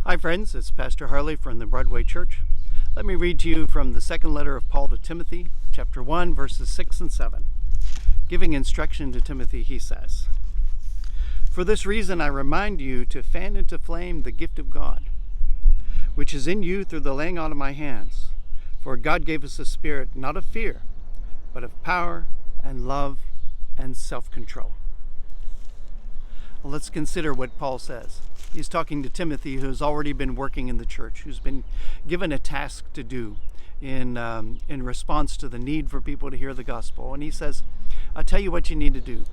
Hi friends, it's Pastor Harley from the Broadway Church. Let me read to you from the second letter of Paul to Timothy, chapter 1, verses 6 and 7. Giving instruction to Timothy, he says, "For this reason I remind you to fan into flame the gift of God, which is in you through the laying on of my hands. For God gave us a spirit not of fear, but of power and love and self-control." Well, let's consider what Paul says. He's talking to Timothy, who's already been working in the church, who's been given a task to do in response to the need for people to hear the gospel. And he says, I'll tell you what you need to do.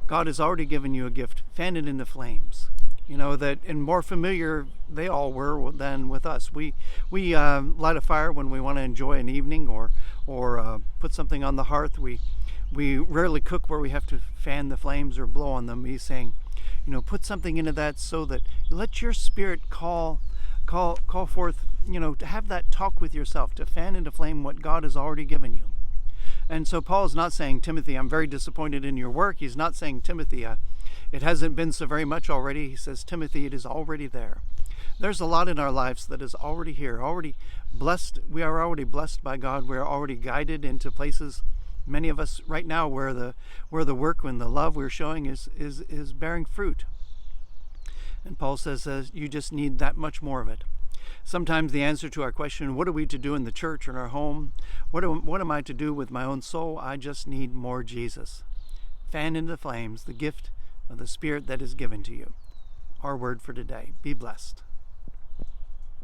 God has already given you a gift. Fan it into flames. You know, that and more familiar they all were than with us. We light a fire when we want to enjoy an evening or put something on the hearth. We rarely cook where we have to fan the flames or blow on them. He's saying, put something into that so that let your spirit call forth, to have that talk with yourself, to fan into flame what God has already given you. And so Paul is not saying, Timothy, I'm very disappointed in your work. He's not saying, Timothy, it hasn't been so very much already. He says, Timothy, it is already there. There's a lot in our lives that is already here, already blessed. We are already blessed by God. We are already guided into places, many of us right now, where the work and the love we're showing is bearing fruit. And Paul says you just need that much more of it. Sometimes the answer to our question, what are we to do in the church or in our home? What am I to do with my own soul? I just need more Jesus. Fan into flames the gift of the Spirit that is given to you. Our word for today. Be blessed.